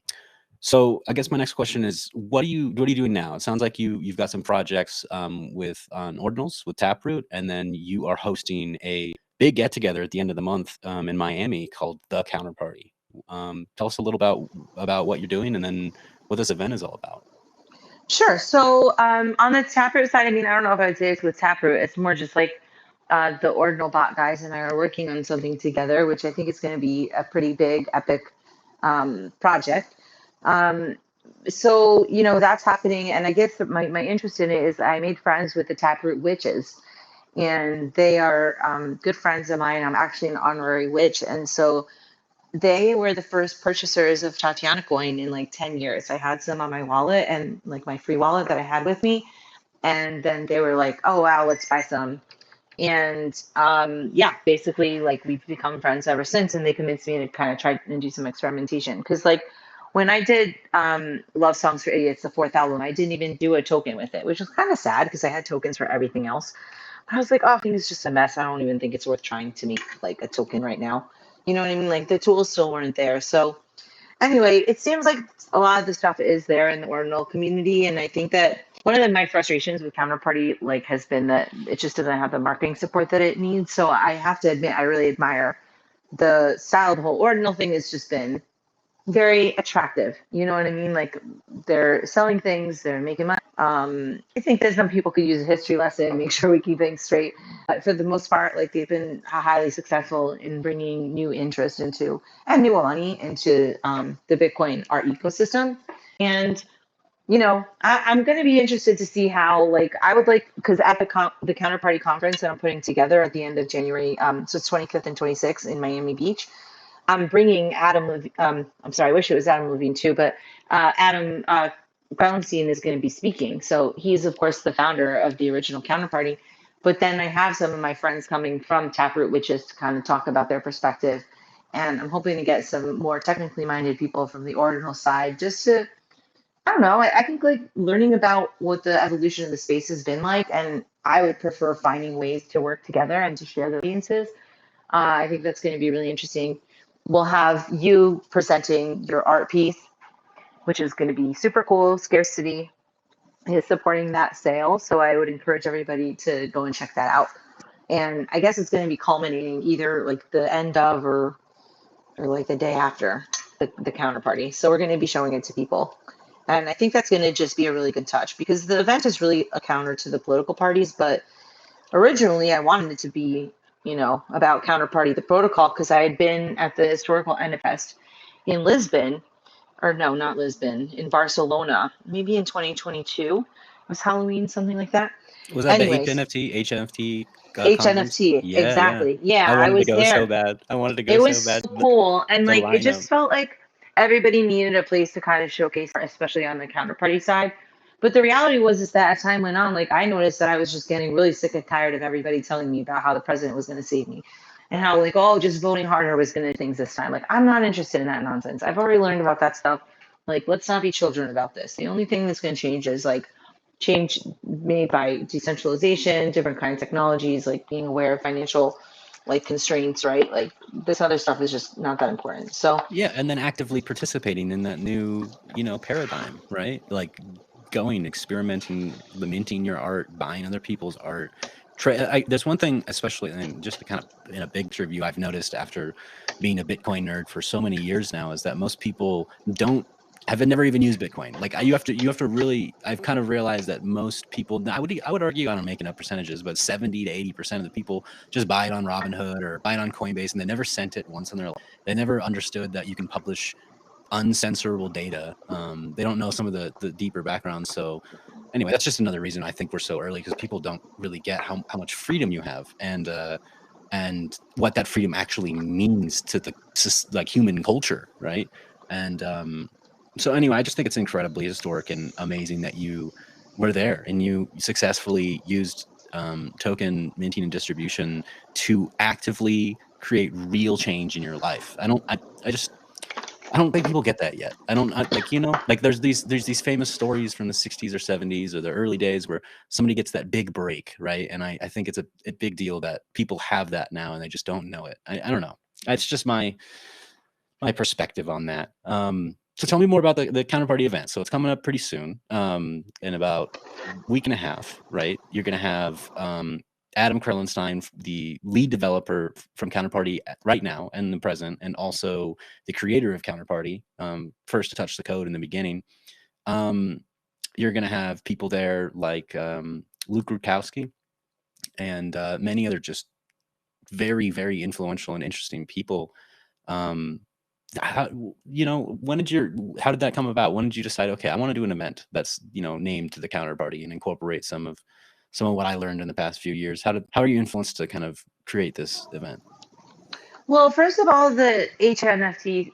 So I guess my next question is, what are you doing now? It sounds like you've got some projects with on Ordinals with Taproot, and then you are hosting a big get together at the end of the month in Miami called the Counterparty. Tell us a little about what you're doing, and then what this event is all about. Sure. So on the Taproot side, I mean, I don't know if I would say it's with Taproot. It's more just like the Ordinal Bot guys and I are working on something together, which I think is going to be a pretty big, epic project. So, you know, that's happening. And I guess that my interest in it is I made friends with the Taproot witches, and they are good friends of mine. I'm actually an honorary witch. And so they were the first purchasers of TATIANACOIN in like 10 years. I had some on my wallet and like my free wallet that I had with me. And then they were like, oh, wow, let's buy some. And yeah, basically, like we've become friends ever since. And they convinced me to kind of try and do some experimentation. Because like when I did Love Songs for Idiots, the fourth album, I didn't even do a token with it, which was kind of sad because I had tokens for everything else. I was like, oh, I think it's just a mess. I don't even think it's worth trying to make like a token right now. You know what I mean? Like the tools still weren't there. So anyway, it seems like a lot of the stuff is there in the Ordinal community. And I think that one of my frustrations with Counterparty like has been that it just doesn't have the marketing support that it needs. So I have to admit, I really admire the style of the whole Ordinal thing has just been very attractive. You know what I mean? Like they're selling things, they're making money. I think that some people could use a history lesson, make sure we keep things straight. But for the most part, like they've been highly successful in bringing new interest into and new money into the Bitcoin art ecosystem. And you know, I'm going to be interested to see how, like, I would like, because at the Counterparty conference that I'm putting together at the end of January, so it's 25th and 26th in Miami Beach, I'm bringing Adam, I'm sorry, I wish it was Adam Levine too, but Adam Brownstein is going to be speaking. So he's, of course, the founder of the original Counterparty. But then I have some of my friends coming from Taproot, which is to kind of talk about their perspective. And I'm hoping to get some more technically minded people from the Ordinal side just to, I don't know, I think like learning about what the evolution of the space has been like. And I would prefer finding ways to work together and to share the audiences. I think that's going to be really interesting. We'll have you presenting your art piece, which is going to be super cool. Scarcity is supporting that sale. So I would encourage everybody to go and check that out. And I guess it's going to be culminating either like the end of or like the day after the Counterparty. So we're going to be showing it to people. And I think that's going to just be a really good touch because the event is really a counter to the political parties. But originally I wanted it to be, you know, about Counterparty, the protocol, because I had been at the historical NFest in Lisbon, or no, not Lisbon, in Barcelona, maybe in 2022. It was Halloween, something like that. Was that Anyways, the HNFT conference? HNFT, Yeah, exactly. Yeah, I I wanted to was go so there. bad. I wanted to It go was so bad. so cool. And The like, it lineup. just felt like everybody needed a place to kind of showcase, especially on the Counterparty side. But the reality was is that as time went on, like I noticed that I was just getting really sick and tired of everybody telling me about how the president was going to save me and how like, oh, just voting harder was going to do things this time. Like, I'm not interested in that nonsense. I've already learned about that stuff. Like, let's not be children about this. The only thing that's going to change is like change made by decentralization, different kind of technologies, like being aware of financial like constraints, right? Like this other stuff is just not that important. So Yeah, and then actively participating in that new, you know, paradigm, right? Like going, experimenting, minting your art, buying other people's art. There's one thing, especially and just to kind of in a big review, I've noticed after being a Bitcoin nerd for so many years now, is that most people have never even used Bitcoin. Like you have to really. I've kind of realized that most people. I would argue, I don't making up percentages, but 70 to 80% of the people just buy it on Robinhood or buy it on Coinbase, and they never sent it once in their life. They never understood that you can publish uncensorable data. They don't know some of the deeper backgrounds. So anyway, that's just another reason I think we're so early, because people don't really get how much freedom you have, and what that freedom actually means to the like human culture, right? And so anyway, I just think it's incredibly historic and amazing that you were there and you successfully used token minting and distribution to actively create real change in your life. I don't think people get that yet. Like, you know, like there's these famous stories from the 60s or 70s or the early days where somebody gets that big break, right? And I think it's a big deal that people have that now and they just don't know it. I don't know. It's just my perspective on that. So tell me more about the Counterparty event. So it's coming up pretty soon, in about a week and a half, right? You're going to have Adam Krellenstein, the lead developer from Counterparty right now and the present, and also the creator of Counterparty, first to touch the code in the beginning. You're going to have people there like Luke Rukowski and many other just very, very influential and interesting people. How, you know, how did that come about? When did you decide, okay, I want to do an event that's, you know, named to the Counterparty and incorporate some of what I learned in the past few years? How are you influenced to kind of create this event? Well, first of all, the HNFT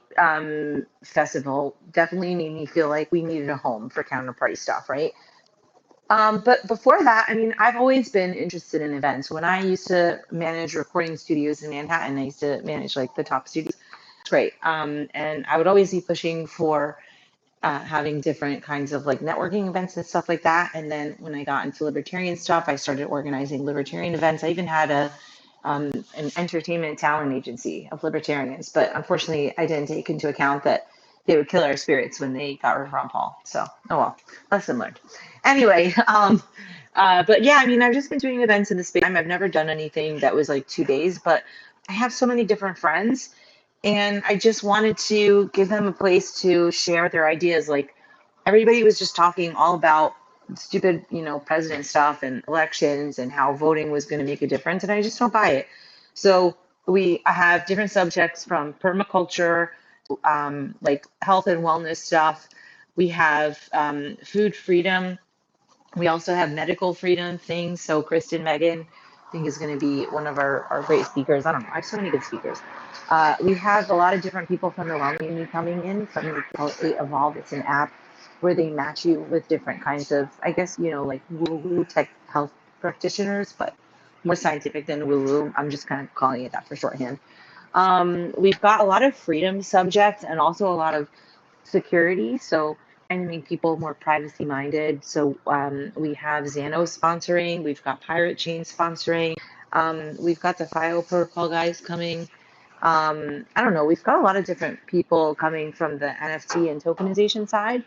festival definitely made me feel like we needed a home for Counterparty stuff, right? But before that, I mean, I've always been interested in events. When I used to manage recording studios in Manhattan, I used to manage like the top studios. It's great. And I would always be pushing for having different kinds of like networking events and stuff like that. And then when I got into libertarian stuff, I started organizing libertarian events. I even had an entertainment talent agency of libertarians, but unfortunately, I didn't take into account that they would kill our spirits when they got rid of Ron Paul. So, oh well, lesson learned. Anyway, but yeah, I mean, I've just been doing events in the space. I've never done anything that was like 2 days, but I have so many different friends, and I just wanted to give them a place to share their ideas. Like everybody was just talking all about stupid, you know, president stuff and elections and how voting was going to make a difference, and I just don't buy it. So I have different subjects from permaculture, like health and wellness stuff. We have food freedom. We also have medical freedom things. So Kristen Megan, I think, is going to be one of our great speakers. I don't know. I have so many good speakers. We have a lot of different people from the law community coming in from the Evolve. It's an app where they match you with different kinds of, I guess, you know, like woo-woo tech health practitioners, but more scientific than woo-woo. I'm just kind of calling it that for shorthand. We've got a lot of freedom subjects and also a lot of security. So trying to make people more privacy minded. So we have Xano sponsoring. We've got Pirate Chain sponsoring. We've got the FIO protocol guys coming. I don't know. We've got a lot of different people coming from the NFT and tokenization side.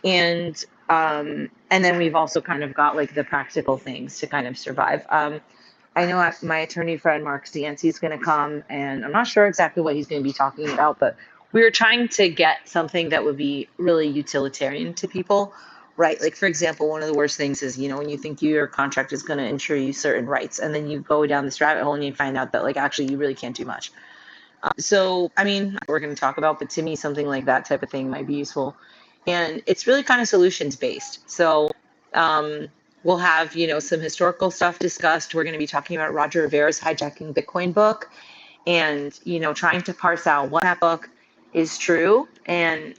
And then we've also kind of got like the practical things to kind of survive. I know my attorney friend Mark Stancy is going to come, and I'm not sure exactly what he's going to be talking about, but we were trying to get something that would be really utilitarian to people, right? Like, for example, one of the worst things is, you know, when you think your contract is going to ensure you certain rights, and then you go down this rabbit hole and you find out that, like, actually you really can't do much. So, I mean, we're going to talk about, but to me, something like that type of thing might be useful. And it's really kind of solutions based. So we'll have, you know, some historical stuff discussed. We're going to be talking about Roger Rivera's Hijacking Bitcoin book and, you know, trying to parse out what that book is true and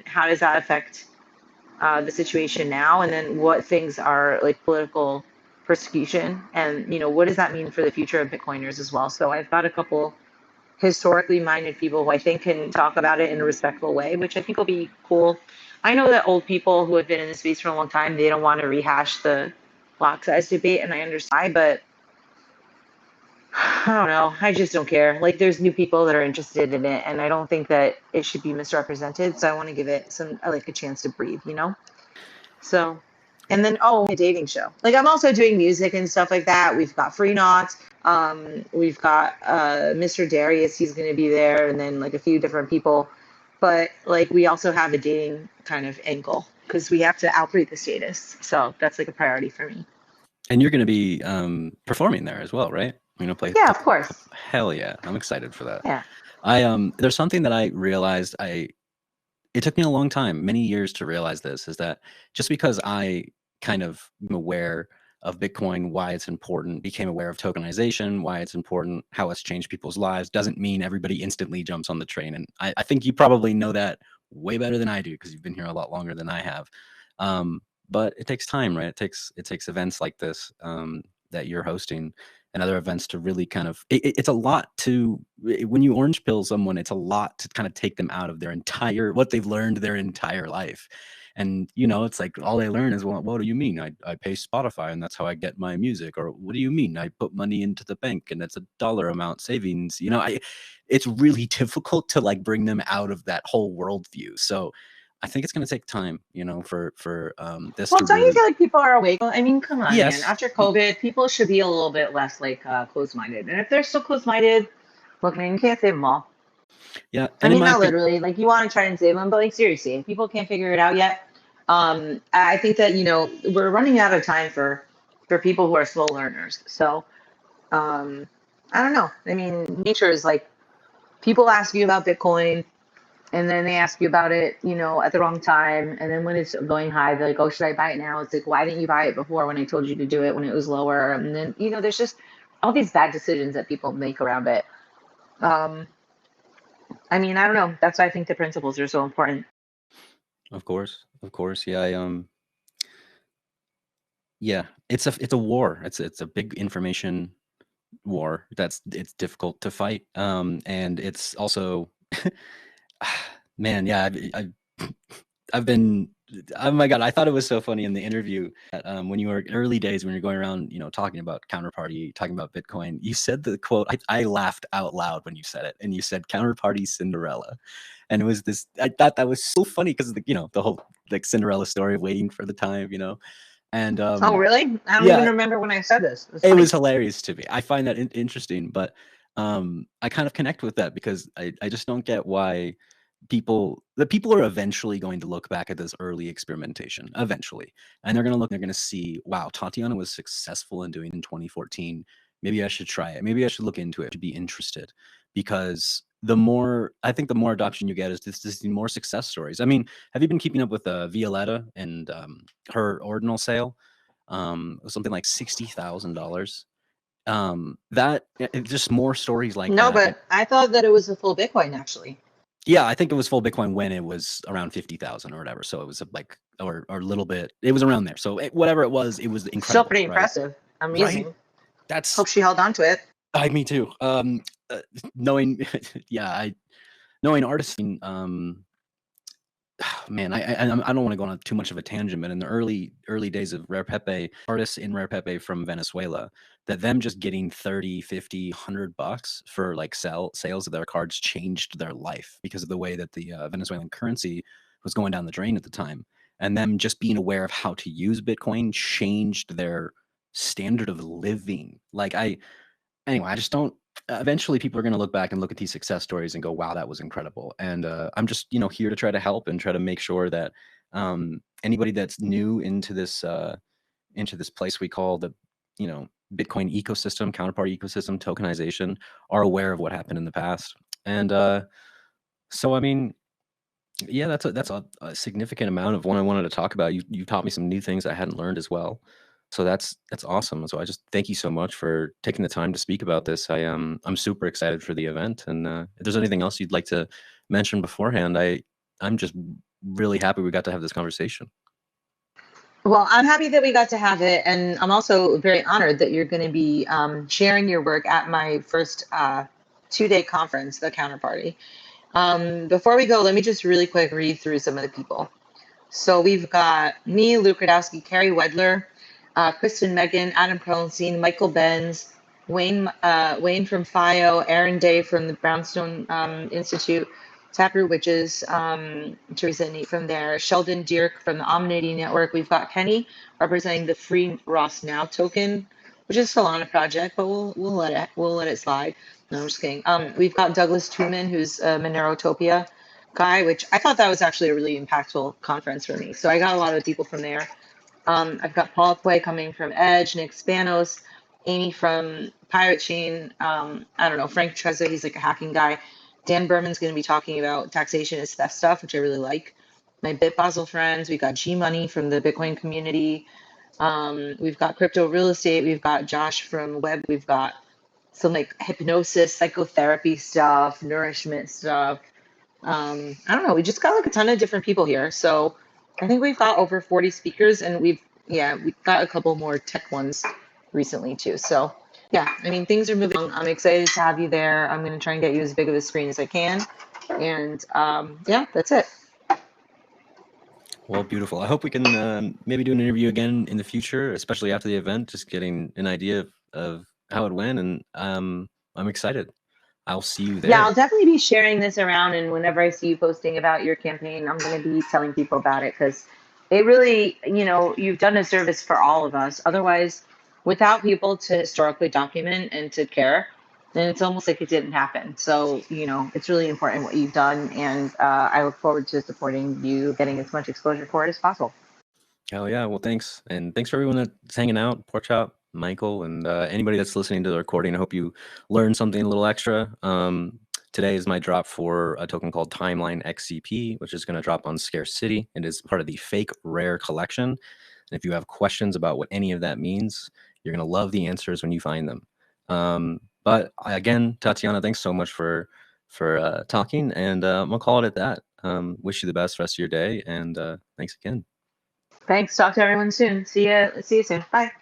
how does that affect the situation now, and then what things are like political persecution, and, you know, what does that mean for the future of Bitcoiners as well. So I've got a couple historically minded people who I think can talk about it in a respectful way, which I think will be cool. I know that old people who have been in the space for a long time, they don't want to rehash the block size debate, and I understand, but I don't know. I just don't care. Like, there's new people that are interested in it, and I don't think that it should be misrepresented. So I want to give it a chance to breathe, you know? So, and then, a dating show. Like, I'm also doing music and stuff like that. We've got Free Knots. We've got Mr. Darius. He's going to be there, and then like a few different people. But like, we also have a dating kind of angle because we have to outbreed the status. So that's like a priority for me. And you're going to be performing there as well, right? You're going to play. Yeah, of course. Hell yeah. I'm excited for that. Yeah. There's something that I realized it took me a long time, many years to realize this, is that just because I kind of aware of Bitcoin, why it's important, became aware of tokenization, why it's important, how it's changed people's lives, doesn't mean everybody instantly jumps on the train. And I think you probably know that way better than I do, because you've been here a lot longer than I have. But it takes time, right? It takes events like this that you're hosting and other events to really kind of, it's a lot to, when you orange pill someone, it's a lot to kind of take them out of their entire, what they've learned their entire life. And, you know, it's like all they learn is, well, what do you mean? I pay Spotify and that's how I get my music. Or what do you mean? I put money into the bank and it's a dollar amount savings. You know, it's really difficult to like bring them out of that whole worldview. So I think it's going to take time, you know, for this Well, to don't really. you feel like people are awake? I mean, come on, man. Yes. After COVID, people should be a little bit less like closed-minded. And if they're still closed-minded, look, man, you can't save them all. Yeah. I And in mean, my not literally. Like, you want to try and save them, but like seriously, if people can't figure it out yet, I think that, you know, we're running out of time for people who are slow learners. So I don't know. I mean, nature is like, people ask you about Bitcoin and then they ask you about it, you know, at the wrong time. And then when it's going high, they're like, oh, should I buy it now? It's like, why didn't you buy it before when I told you to do it when it was lower? And then, you know, there's just all these bad decisions that people make around it. I mean, I don't know. That's why I think the principles are so important. Of course. Yeah. Yeah, it's a war. It's a big information war. It's difficult to fight. And it's also, man, yeah, I've been, oh my God, I thought it was so funny in the interview that, when you were early days, when you're going around, you know, talking about Counterparty, talking about Bitcoin, you said the quote, I laughed out loud when you said it, and you said Counterparty Cinderella. And it was this, I thought that was so funny because, you know, the whole like Cinderella story of waiting for the time, you know. And Oh, really? I don't even yeah, remember when I said this. it was hilarious to me. I find that interesting, but I kind of connect with that because I just don't get why people are eventually going to look back at this early experimentation eventually, and they're going to see, wow, Tatiana was successful in doing in 2014. Maybe I should try it. Maybe I should look into it to be interested, because the more adoption you get is this more success stories. I mean, have you been keeping up with Violetta and her ordinal sale? It was something like $60,000. That it's just more stories like No, that. but I thought that it was a full Bitcoin, actually. Yeah, I think it was full Bitcoin when it was around 50,000 or whatever. So it was like, or a little bit. It was around there. So whatever it was incredible. Still pretty right? impressive. Amazing. Right? That's. Hope she held on to it. Me too. Knowing, yeah, knowing artists. Man, I don't want to go on too much of a tangent, but in the early days of Rare Pepe, artists in Rare Pepe from Venezuela, that them just getting 30, 50, $100 for like sales of their cards changed their life because of the way that the Venezuelan currency was going down the drain at the time. And them just being aware of how to use Bitcoin changed their standard of living. Anyway, I just don't. Eventually, people are going to look back and look at these success stories and go, "Wow, that was incredible." And I'm just, here to try to help and try to make sure that anybody that's new into this place we call the, Bitcoin ecosystem, counterparty ecosystem, tokenization, are aware of what happened in the past. And so, I mean, yeah, that's a significant amount of what I wanted to talk about. You taught me some new things I hadn't learned as well. So that's awesome. So I just thank you so much for taking the time to speak about this. I'm super excited for the event. And if there's anything else you'd like to mention beforehand, I'm just really happy we got to have this conversation. Well, I'm happy that we got to have it, and I'm also very honored that you're going to be sharing your work at my first 2-day conference, the Counterparty. Before we go, let me just really quick read through some of the people. So we've got me, Luke Radowski, Carrie Wedler, Kristen Megan, Adam Perlenstein, Michael Benz, Wayne from FIO, Aaron Day from the Brownstone Institute, Taproot Witches, Teresa and Nate from there, Sheldon Dierk from the Omnity Network. We've got Kenny representing the Free Ross Now token, which is still on a project, but we'll let it slide. No, I'm just kidding. We've got Douglas Truman, who's a Monerotopia guy, which I thought that was actually a really impactful conference for me. So I got a lot of people from there. I've got Paul Quay coming from Edge, Nick Spanos, Amy from Pirate Chain. I don't know, Frank Trezza, he's like a hacking guy. Dan Berman's going to be talking about taxation is theft stuff, which I really like. My BitBasel friends, we got G Money from the Bitcoin community. We've got crypto real estate. We've got Josh from web. We've got some like hypnosis, psychotherapy stuff, nourishment stuff. I don't know. We just got like a ton of different people here. So I think we've got over 40 speakers, and we've got a couple more tech ones recently too. So yeah, I mean, things are moving along. I'm excited to have you there. I'm going to try and get you as big of a screen as I can. And yeah, that's it. Well, beautiful. I hope we can maybe do an interview again in the future, especially after the event, just getting an idea of how it went. And I'm excited. I'll see you there. Yeah, I'll definitely be sharing this around. And whenever I see you posting about your campaign, I'm going to be telling people about it, because it really, you've done a service for all of us. Otherwise, without people to historically document and to care, then it's almost like it didn't happen. So, it's really important what you've done. And I look forward to supporting you getting as much exposure for it as possible. Hell yeah. Well, thanks. And thanks for everyone that's hanging out, Pork Chop, Michael, and anybody that's listening to the recording. I hope you learned something a little extra. Today is my drop for a token called TIMELINEXCP, which is going to drop on Scarce City. It is part of the fake rare collection. And if you have questions about what any of that means, you're going to love the answers when you find them. But again, Tatiana, thanks so much for talking, and I'm going to call it at that. Wish you the best rest of your day, and thanks again. Thanks. Talk to everyone soon. See you soon. Bye.